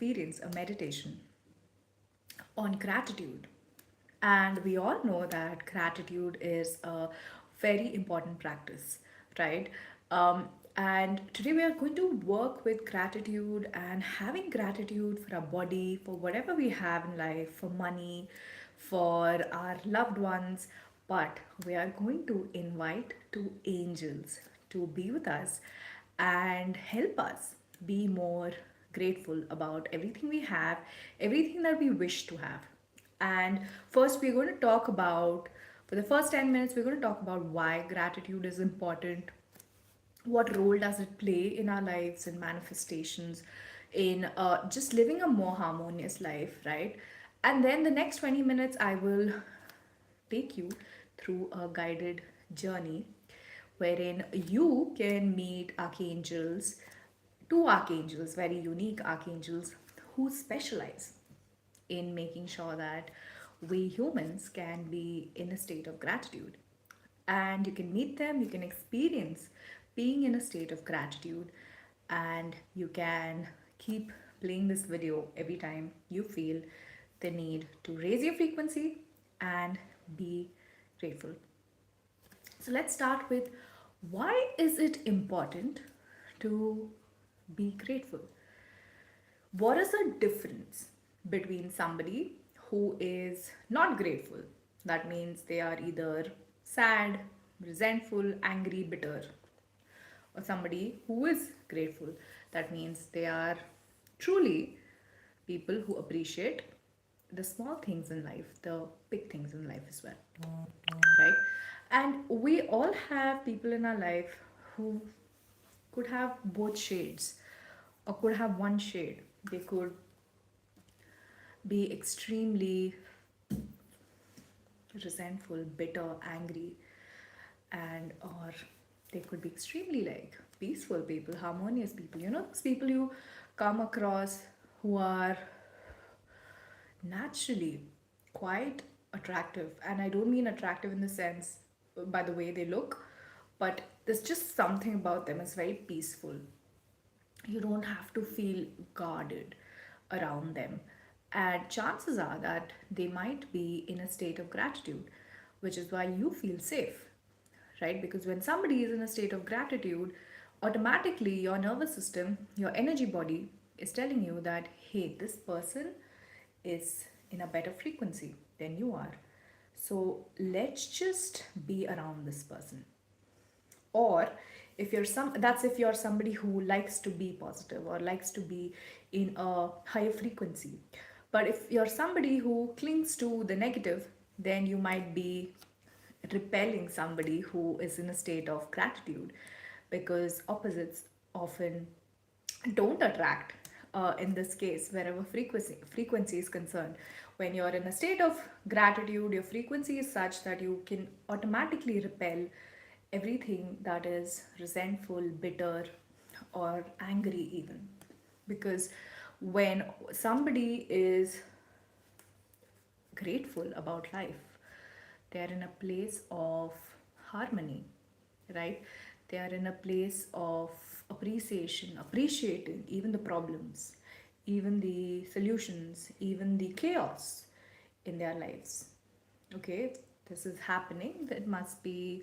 experience a meditation on gratitude. And we all know that gratitude is a very important practice, right? And today we are going to work with gratitude and having gratitude for our body, for whatever we have in life, for money, for our loved ones. But we are going to invite two angels to be with us and help us be more grateful about everything we have, everything that we wish to have. And first, we're going to talk about, for the first 10 minutes, we're going to talk about why gratitude is important, what role does it play in our lives and manifestations, in just living a more harmonious life, right? And then the next 20 minutes, I will take you through a guided journey wherein you can meet archangels, two archangels, very unique archangels who specialize in making sure that we humans can be in a state of gratitude. And you can meet them, you can experience being in a state of gratitude, and you can keep playing this video every time you feel the need to raise your frequency and be grateful. So let's start with, why is it important to be grateful? What is the difference between somebody who is not grateful? That means they are either sad, resentful, angry, bitter, or somebody who is grateful. That means they are truly people who appreciate the small things in life, the big things in life as well, right? And we all have people in our life who could have both shades or could have one shade. They could be extremely resentful, bitter, angry, and or they could be extremely like peaceful people, harmonious people. You know, those people you come across who are naturally quite attractive. And I don't mean attractive in the sense by the way they look, but there's just something about them. It's very peaceful. You don't have to feel guarded around them. And chances are that they might be in a state of gratitude, which is why you feel safe, right? Because when somebody is in a state of gratitude, automatically your nervous system, your energy body is telling you that, hey, this person is in a better frequency than you are. So let's just be around this person. Or if you're that's if you're somebody who likes to be positive or likes to be in a higher frequency. But if you're somebody who clings to the negative, then you might be repelling somebody who is in a state of gratitude, because opposites often don't attract, in this case, wherever frequency is concerned. When you're in a state of gratitude, your frequency is such that you can automatically repel everything that is resentful, bitter, or angry even. Because when somebody is grateful about life, they are in a place of harmony, right? They are in a place of appreciation, appreciating even the problems, even the solutions, even the chaos in their lives. Okay, this is happening. That must be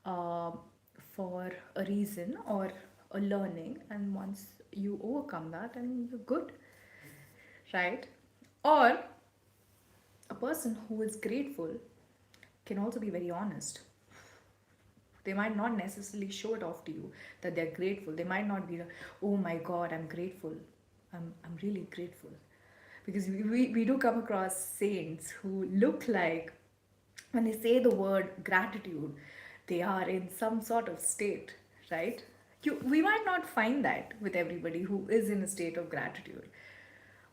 uh, for a reason or a learning, and once you overcome that, and you're good, right? Or a person who is grateful can also be very honest. They might not necessarily show it off to you that they're grateful. They might not be like, oh my God, I'm grateful. I'm really grateful. Because we do come across saints who look like, when they say the word gratitude, they are in some sort of state, right? We might not find that with everybody who is in a state of gratitude.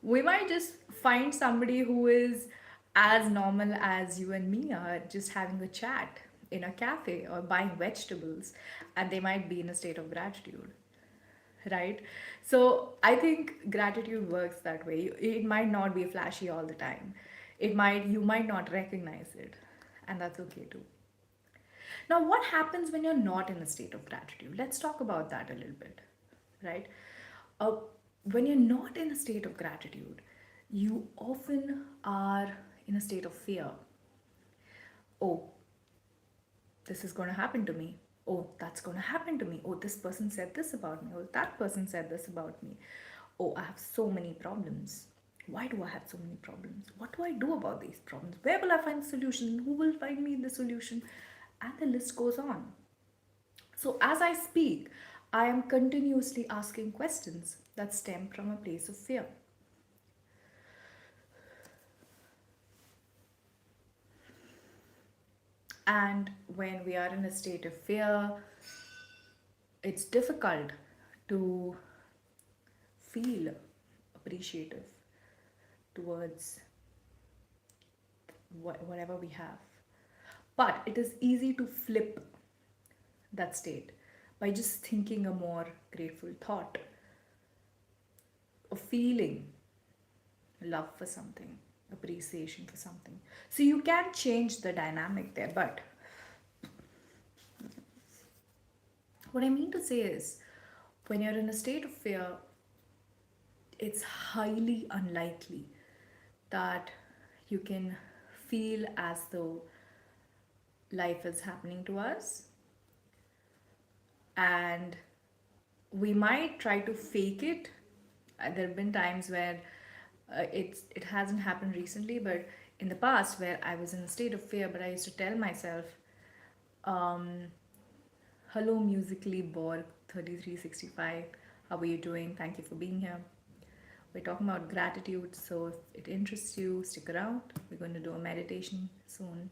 We might just find somebody who is as normal as you and me are, just having a chat in a cafe or buying vegetables, and they might be in a state of gratitude, right? So I think gratitude works that way. It might not be flashy all the time. You might not recognize it, and that's okay too. Now, what happens when you're not in a state of gratitude? Let's talk about that a little bit, right? Uh, When you're not in a state of gratitude, you often are in a state of fear. Oh, this is going to happen to me. Oh, that's going to happen to me. Oh, this person said this about me. Oh, that person said this about me. Oh, I have so many problems. Why do I have so many problems? What do I do about these problems? Where will I find the solution? Who will find me the solution? And the list goes on. So, as I speak, I am continuously asking questions that stem from a place of fear. And when we are in a state of fear, it's difficult to feel appreciative towards whatever we have. But it is easy to flip that state by just thinking a more grateful thought, or feeling love for something, appreciation for something. So you can change the dynamic there. But what I mean to say is, when you're in a state of fear, it's highly unlikely that you can feel as though life is happening to us, and we might try to fake it. There have been times where it hasn't happened recently, but in the past where I was in a state of fear, but I used to tell myself, um, "Hello, musically Borg 3365. How are you doing? Thank you for being here. We're talking about gratitude, so if it interests you, stick around. We're going to do a meditation soon."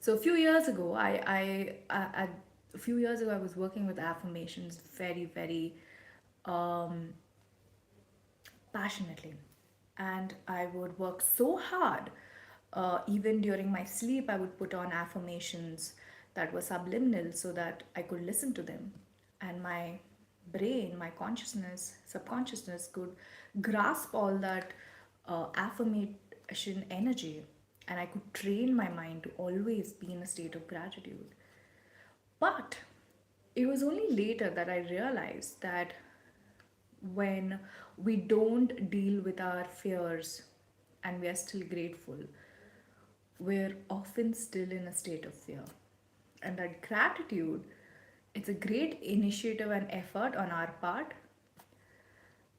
So a few years ago, a few years ago, I was working with affirmations very, very um, passionately, and I would work so hard. Even during my sleep, I would put on affirmations that were subliminal so that I could listen to them, and my brain, my consciousness, subconsciousness could grasp all that affirmation energy, and I could train my mind to always be in a state of gratitude. But it was only later that I realized that when we don't deal with our fears and we are still grateful, we're often still in a state of fear. And that gratitude, it's a great initiative and effort on our part.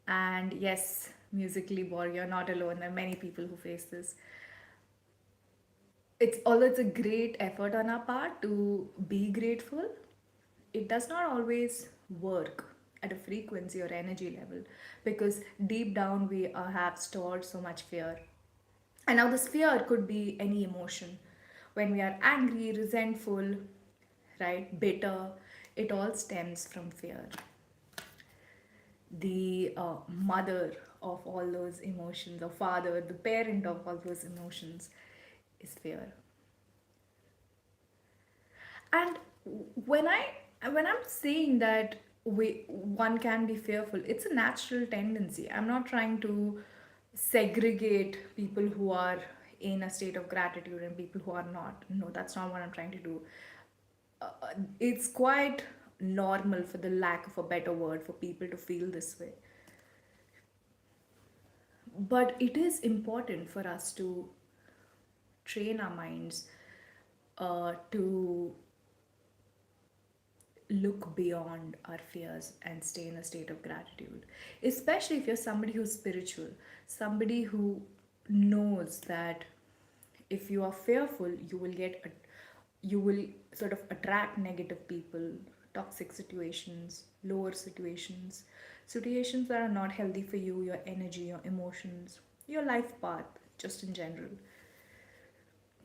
And yes, musically Borg, you're not alone. There are many people who face this. Although it's a great effort on our part to be grateful, it does not always work at a frequency or energy level, because deep down we have stored so much fear. And now this fear could be any emotion. When we are angry, resentful, right, bitter, it all stems from fear. The mother of all those emotions, or father, the parent of all those emotions, is fear. And when I when I'm saying that one can be fearful, it's a natural tendency. I'm not trying to segregate people who are in a state of gratitude and people who are not. No, that's not what I'm trying to do. It's quite normal, for the lack of a better word, for people to feel this way. But it is important for us to train our minds to look beyond our fears and stay in a state of gratitude, especially if you're somebody who's spiritual, somebody who knows that if you are fearful, you will sort of attract negative people, toxic situations, lower situations, situations that are not healthy for you, your energy, your emotions, your life path, just in general.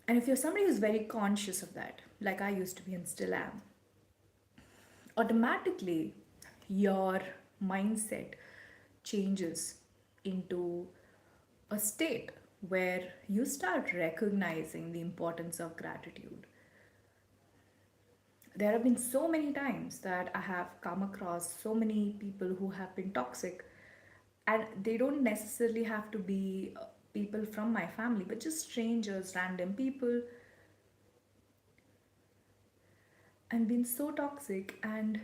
And if you're somebody who's very conscious of that, like I used to be and still am, automatically your mindset changes into a state where you start recognizing the importance of gratitude. There have been so many times that I have come across so many people who have been toxic, and they don't necessarily have to be people from my family, but just strangers, random people, and been so toxic, and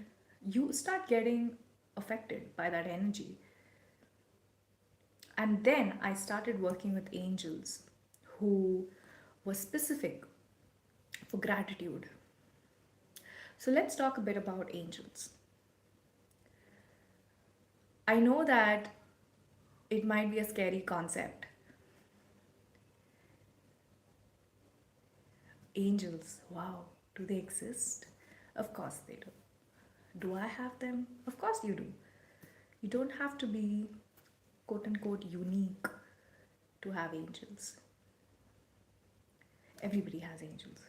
you start getting affected by that energy. And then I started working with angels who were specific for gratitude. So let's talk a bit about angels. I know that it might be a scary concept. Angels, wow, do they exist? Of course they do. Do I have them? Of course you do. You don't have to be quote unquote unique to have angels. Everybody has angels.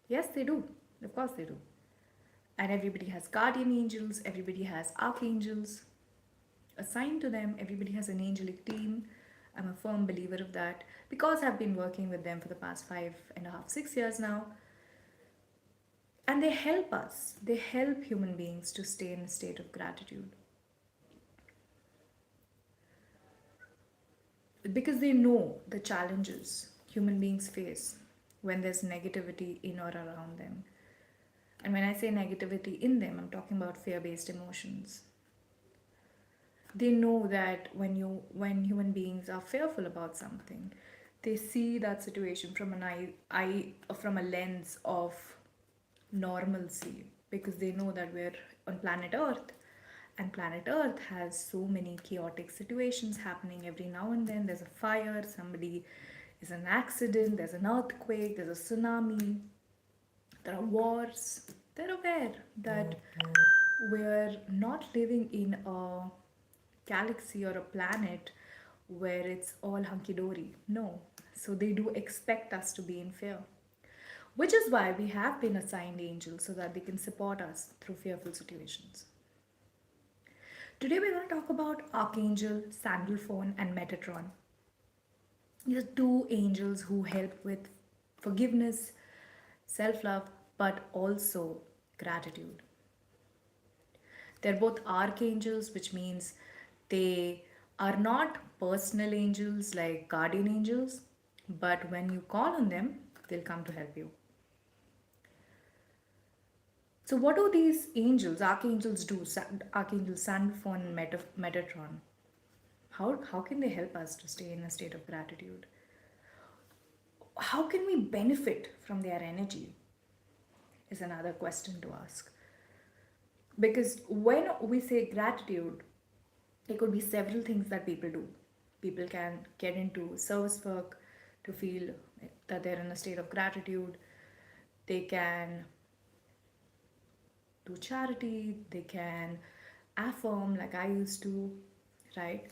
Yes, they do. Of course they do. And everybody has guardian angels, everybody has archangels assigned to them, everybody has an angelic team. I'm a firm believer of that because I've been working with them for the past 5.5, 6 years now. And they help us, they help human beings to stay in a state of gratitude because they know the challenges human beings face when there's negativity in or around them. And when I say negativity in them, I'm talking about fear based emotions. They know that when human beings are fearful about something, they see that situation from an eye from a lens of normalcy, because they know that we're on planet Earth, and planet Earth has so many chaotic situations happening every now and then. There's a fire, somebody is an accident, there's an earthquake, there's a tsunami, there are wars. They're aware that we're not living in a galaxy or a planet where it's all hunky dory. No. So they do expect us to be in fear, which is why we have been assigned angels so that they can support us through fearful situations. Today we're going to talk about Archangel Sandalphon and Metatron. These are two angels who help with forgiveness, self love, but also gratitude. They're both archangels, which means they are not personal angels like guardian angels, but when you call on them, they'll come to help you. So, what do these angels, archangels, do? Archangel Sandalphon and Metatron. How can they help us to stay in a state of gratitude? How can we benefit from their energy? Is another question to ask. Because when we say gratitude, there could be several things that people do. People can get into service work to feel that they're in a state of gratitude. They can do charity, they can affirm like I used to, right?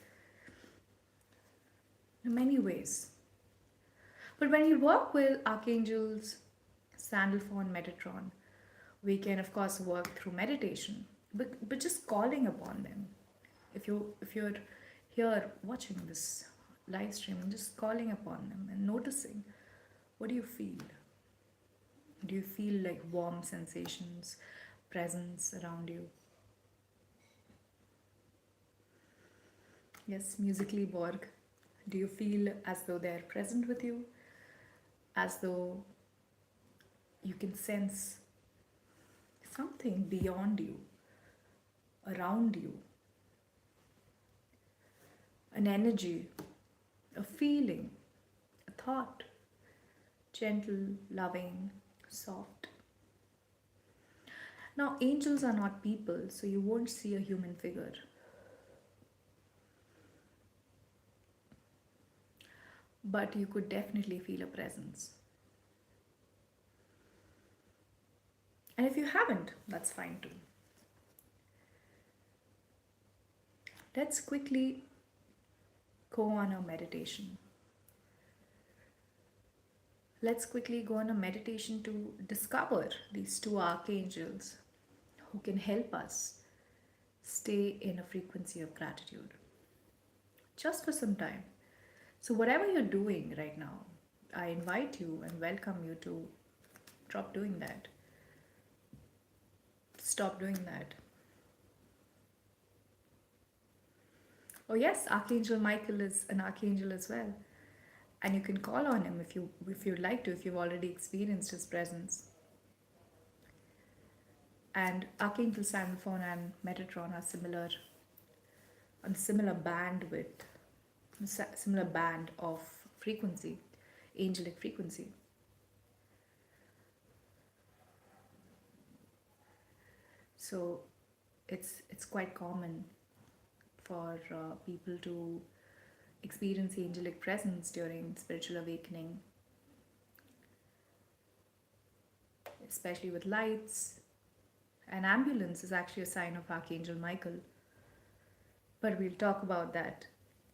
In many ways. But when you work with archangels, Sandalphon, Metatron, we can of course work through meditation, but just calling upon them. If you're here watching this live stream and just calling upon them and noticing, what do you feel? Do you feel like warm sensations, presence around you? Yes, musically Borg. Do you feel as though they're present with you? As though you can sense something beyond you, around you? An energy, a feeling, a thought, gentle, loving, soft. Now, angels are not people, so you won't see a human figure. But you could definitely feel a presence. And if you haven't, that's fine too. Let's quickly go on a meditation. Let's quickly go on a meditation to discover these two archangels who can help us stay in a frequency of gratitude just for some time. So, whatever you're doing right now, I invite you and welcome you to drop doing that. Stop doing that. Oh yes, Archangel Michael is an archangel as well. And you can call on him if you'd like to, if you've already experienced his presence. And Archangels Sandalphon and Metatron are similar on similar bandwidth, similar band of frequency, angelic frequency. So it's quite common for people to experience angelic presence during spiritual awakening, especially with lights. An ambulance is actually a sign of Archangel Michael, but we'll talk about that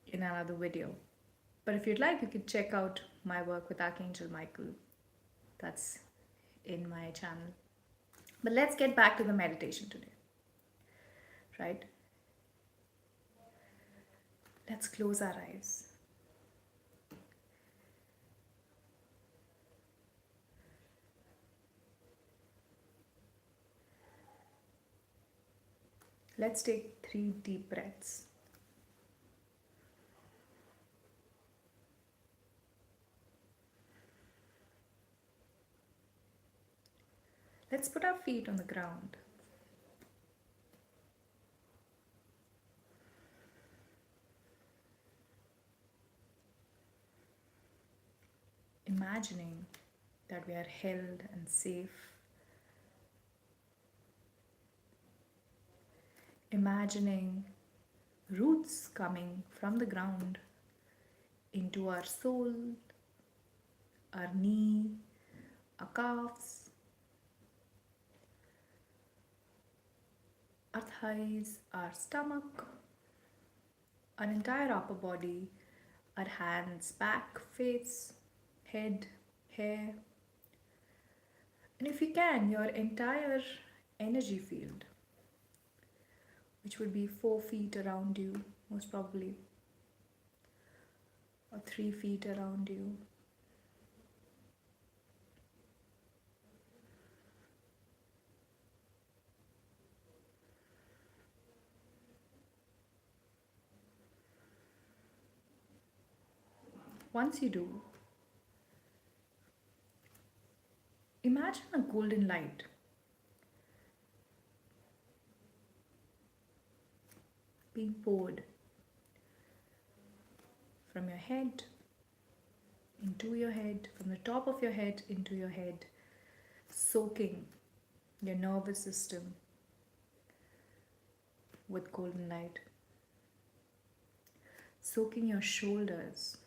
in another video. But if you'd like, you can check out my work with Archangel Michael. That's in my channel. But let's get back to the meditation today, right? Let's close our eyes. Let's take 3 deep breaths. Let's put our feet on the ground. Imagining that we are held and safe. Imagining roots coming from the ground into our soul, our knee, our calves, our thighs, our stomach, our entire upper body, our hands, back, face, head, hair, and if you can, your entire energy field, which would be 4 feet around you, most probably, or 3 feet around you. Once you do, imagine a golden light being poured from your head into your head, from the top of your head into your head, soaking your nervous system with golden light, soaking your shoulders,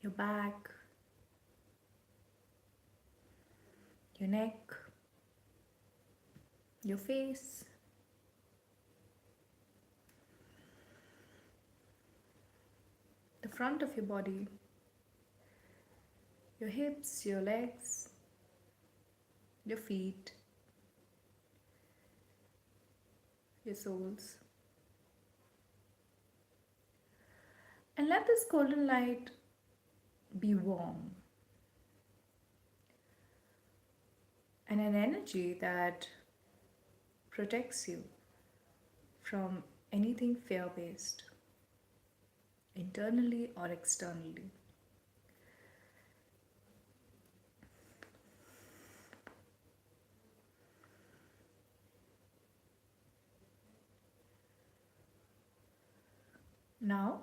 your back, your neck, your face, the front of your body, your hips, your legs, your feet, your soles. And let this golden light be warm and an energy that protects you from anything fear-based, internally or externally. Now,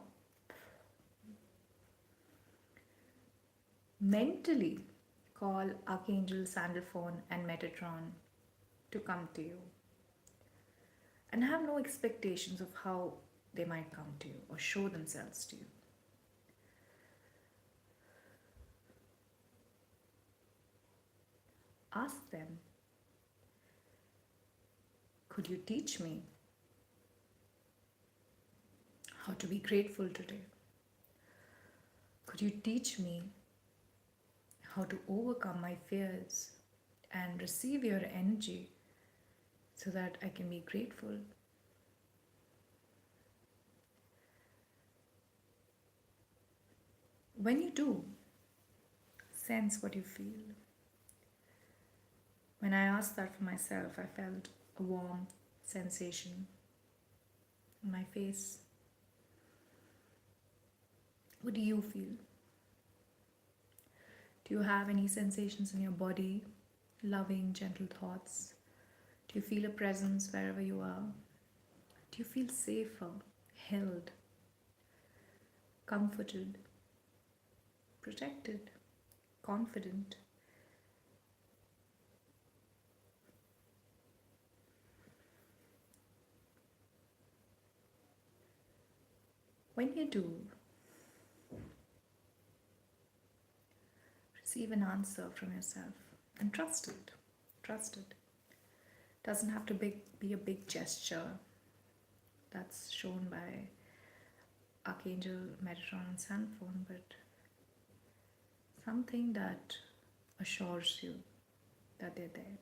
mentally call Archangels Sandalphon and Metatron to come to you. And have no expectations of how they might come to you or show themselves to you. Ask them, could you teach me how to be grateful today? Could you teach me how to overcome my fears and receive your energy so that I can be grateful? When you do, sense what you feel. When I asked that for myself, I felt a warm sensation on my face. What do you feel? Do you have any sensations in your body loving, gentle thoughts? Do you feel a presence wherever you are? Do you feel safer, held, comforted, protected, confident? When you do, receive an answer from yourself and trust it. Trust it. Doesn't have to be a big gesture that's shown by Archangel Metatron and Sandalphon, but something that assures you that they're there,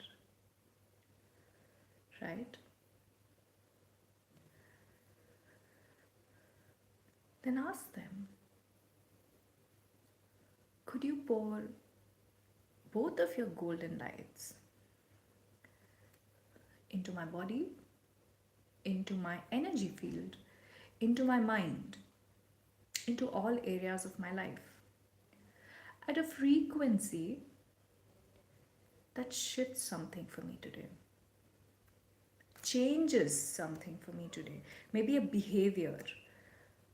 right? Then ask them, could you pour both of your golden lights into my body, into my energy field, into my mind, into all areas of my life at a frequency that shifts something for me today, changes something for me today, maybe a behavior,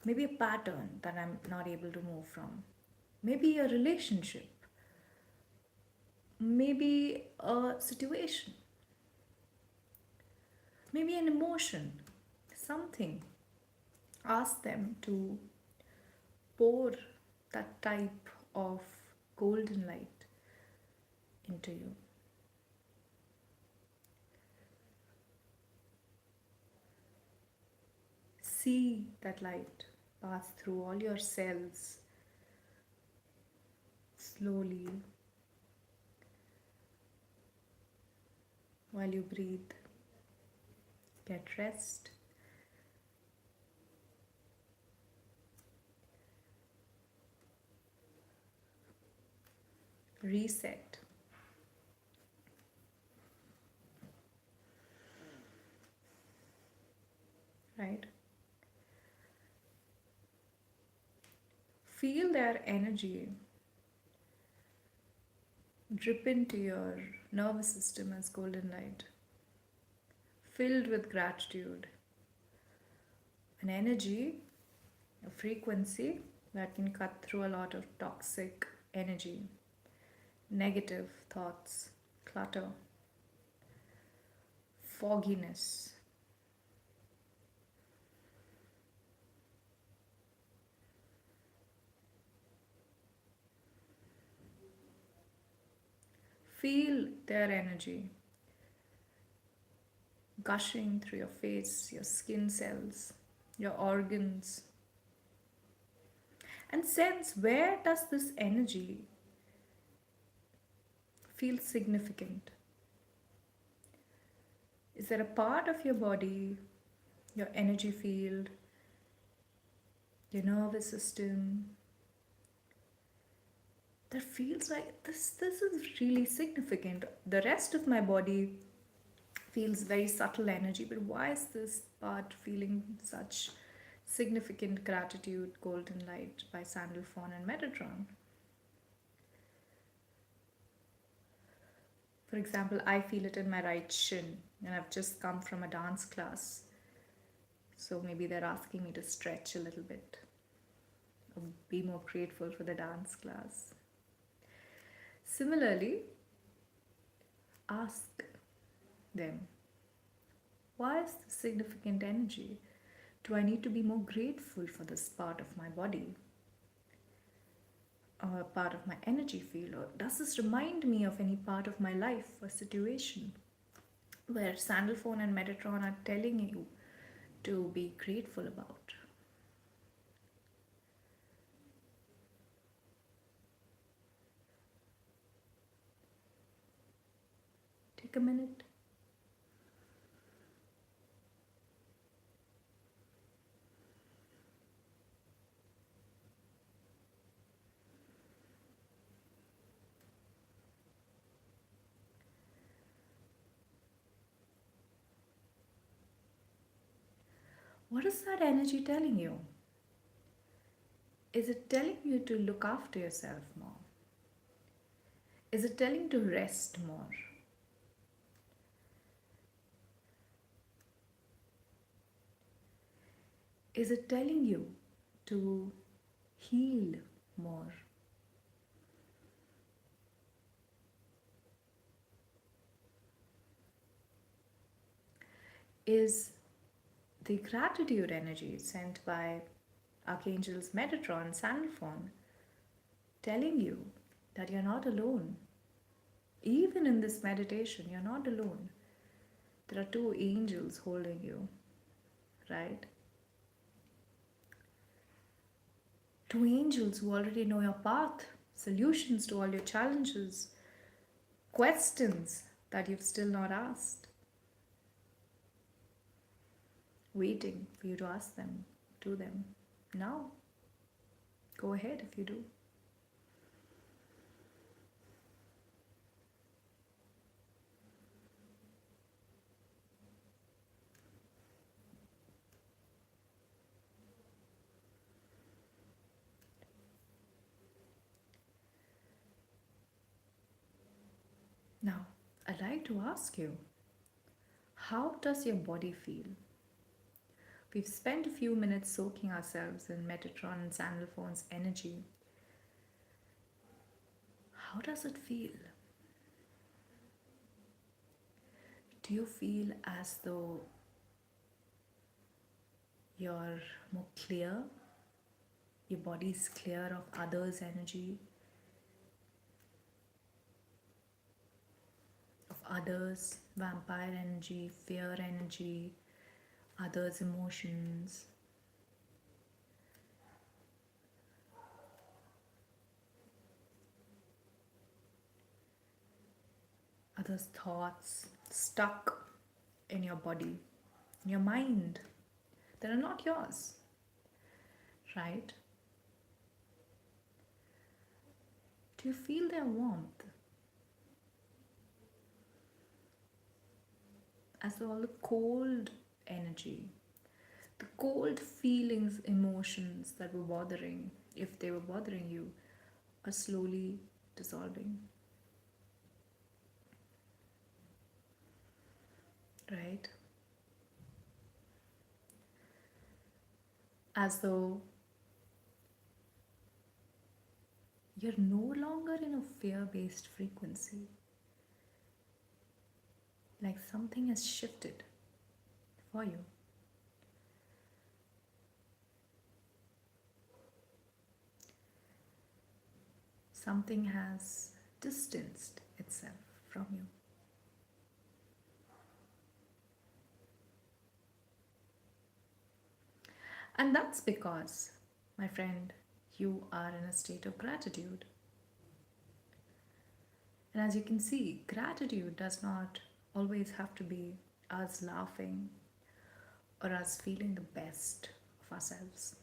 maybe a pattern that I'm not able to move from, maybe a relationship, maybe a situation, maybe an emotion, something. Ask them to pour that type of golden light into you. See that light pass through all your cells slowly while you breathe. Get rest. Reset. Right? Feel their energy drip into your nervous system as golden light, filled with gratitude, an energy, a frequency that can cut through a lot of toxic energy, negative thoughts, clutter, fogginess. Feel their energy gushing through your face, your skin cells, your organs, and sense where does this energy feel significant? Is there a part of your body, your energy field, your nervous system that feels like this is really significant? The rest of my body feels very subtle energy, but why is this part feeling such significant? Gratitude, Golden Light by Sandalphon and Metatron. For example, I feel it in my right shin, and I've just come from a dance class, so maybe they're asking me to stretch a little bit or be more grateful for the dance class. Similarly, ask them, why is this significant energy? Do I need to be more grateful for this part of my body or a part of my energy field? Or does this remind me of any part of my life or situation where Sandalphon and Metatron are telling you to be grateful about? Take a minute. What is that energy telling you? Is it telling you to look after yourself more? Is it telling you to rest more? Is it telling you to heal more? Is the gratitude energy sent by Archangels Metatron, Sandalphon telling you that you're not alone? Even in this meditation, you're not alone. There are two angels holding you, right? Two angels who already know your path, solutions to all your challenges, questions that you've still not asked, waiting for you to ask them to them. Now, go ahead if you do. Now, I'd like to ask you, how does your body feel? We've spent a few minutes soaking ourselves in Metatron and Sandalphon's energy. How does it feel? Do you feel as though you're more clear? Your body's clear of others' energy, of others' vampire energy, fear energy, others' emotions, others' thoughts stuck in your body, in your mind, that are not yours, right? Do you feel their warmth? As though all the cold energy, the cold feelings, emotions that were bothering, if they were bothering you, are slowly dissolving, right? As though you're no longer in a fear based frequency, like something has shifted for you. Something has distanced itself from you. And that's because, my friend, you are in a state of gratitude. And as you can see, gratitude does not always have to be us laughing or us feeling the best of ourselves.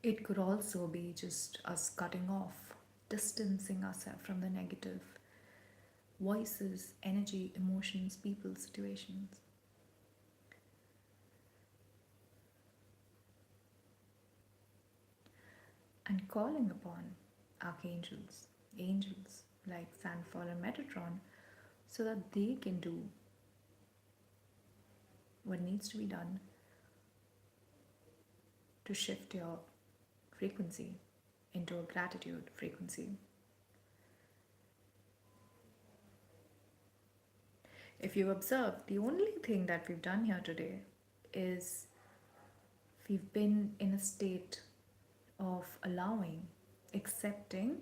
It could also be just us cutting off, distancing ourselves from the negative voices, energy, emotions, people, situations, and calling upon archangels, angels like Sandalphon and Metatron so that they can do what needs to be done to shift your frequency into a gratitude frequency. If you observe, the only thing that we've done here today is we've been in a state of allowing, accepting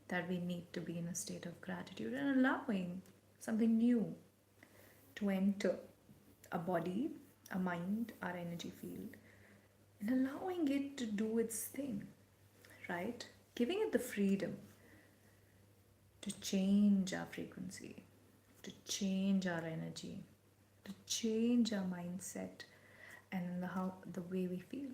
that we need to be in a state of gratitude and allowing something new to enter a body, a mind, our energy field, and allowing it to do its thing, right? Giving it the freedom to change our frequency, to change our energy, to change our mindset and the way we feel.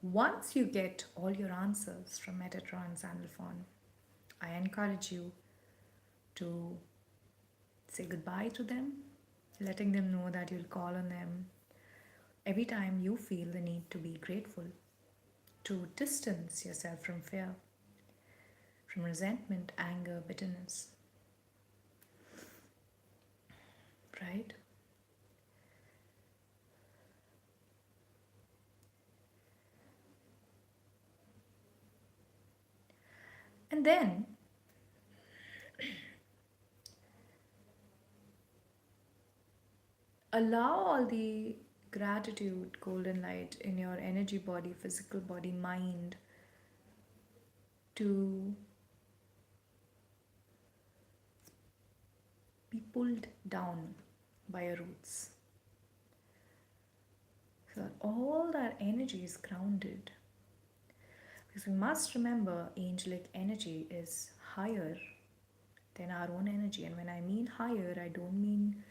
Once you get all your answers from Metatron and Sandalphon, I encourage you to say goodbye to them, letting them know that you'll call on them Every time you feel the need to be grateful, to distance yourself from fear, from resentment, anger, bitterness, right? And then allow all the gratitude, golden light in your energy body, physical body, mind to be pulled down by your roots. So that all that energy is grounded. Because we must remember angelic energy is higher than our own energy. And when I mean higher, I don't mean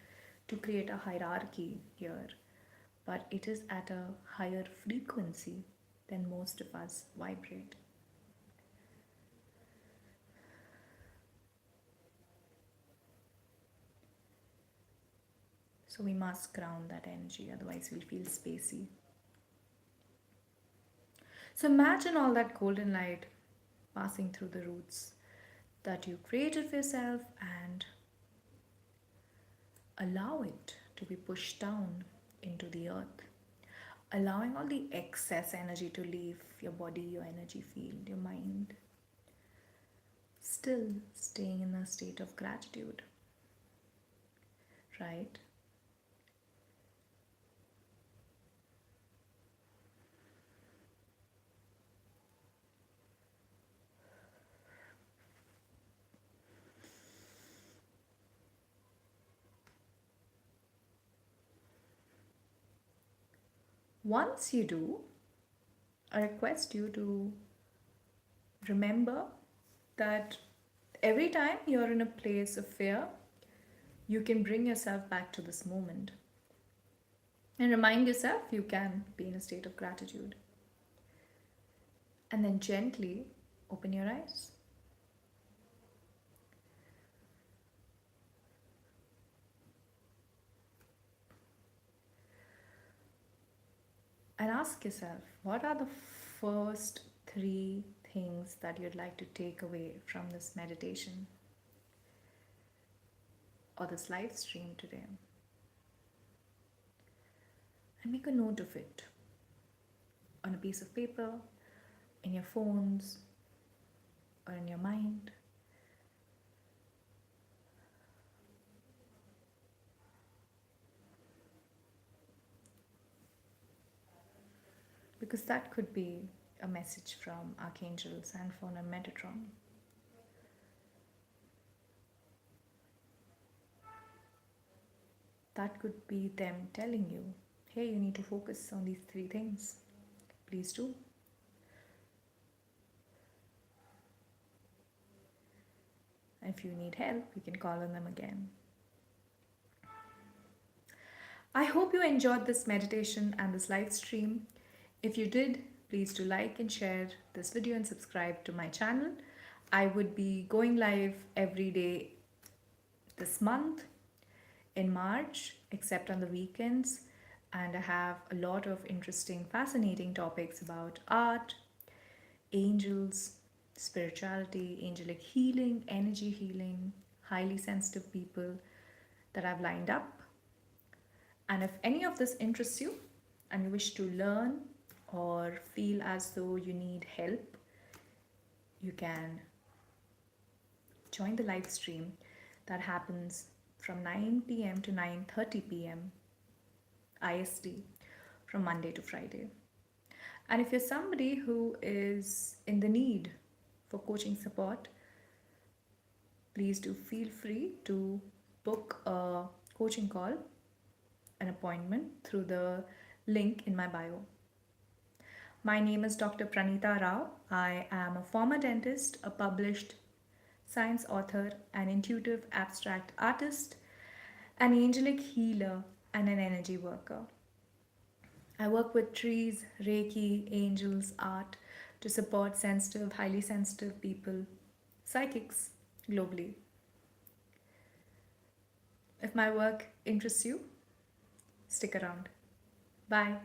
to create a hierarchy here, but it is at a higher frequency than most of us vibrate. So we must ground that energy, otherwise, we'll feel spacey. So imagine all that golden light passing through the roots that you created for yourself and allow it to be pushed down into the earth, allowing all the excess energy to leave your body, your energy field, your mind, still staying in a state of gratitude, right? Once you do, I request you to remember that every time you're in a place of fear, you can bring yourself back to this moment and remind yourself you can be in a state of gratitude. And then gently open your eyes and ask yourself, what are the first three things that you'd like to take away from this meditation or this live stream today? And make a note of it on a piece of paper, in your phones, or in your mind. Because that could be a message from Archangels Sandalphon and Metatron. That could be them telling you, hey, you need to focus on these three things. Please do. And if you need help, you can call on them again. I hope you enjoyed this meditation and this live stream. If you did, please do like and share this video and subscribe to my channel. I would be going live every day this month in March, except on the weekends. And I have a lot of interesting, fascinating topics about art, angels, spirituality, angelic healing, energy healing, highly sensitive people that I've lined up. And if any of this interests you and you wish to learn or feel as though you need help, you can join the live stream that happens from 9 p.m. to 9:30 p.m. IST from Monday to Friday. And if you're somebody who is in the need for coaching support, please do feel free to book a coaching call, an appointment through the link in my bio. My name is Dr. Pranita Rao. I am a former dentist, a published science author, an intuitive abstract artist, an angelic healer, and an energy worker. I work with trees, Reiki, angels, art to support sensitive, highly sensitive people, psychics globally. If my work interests you, stick around. Bye.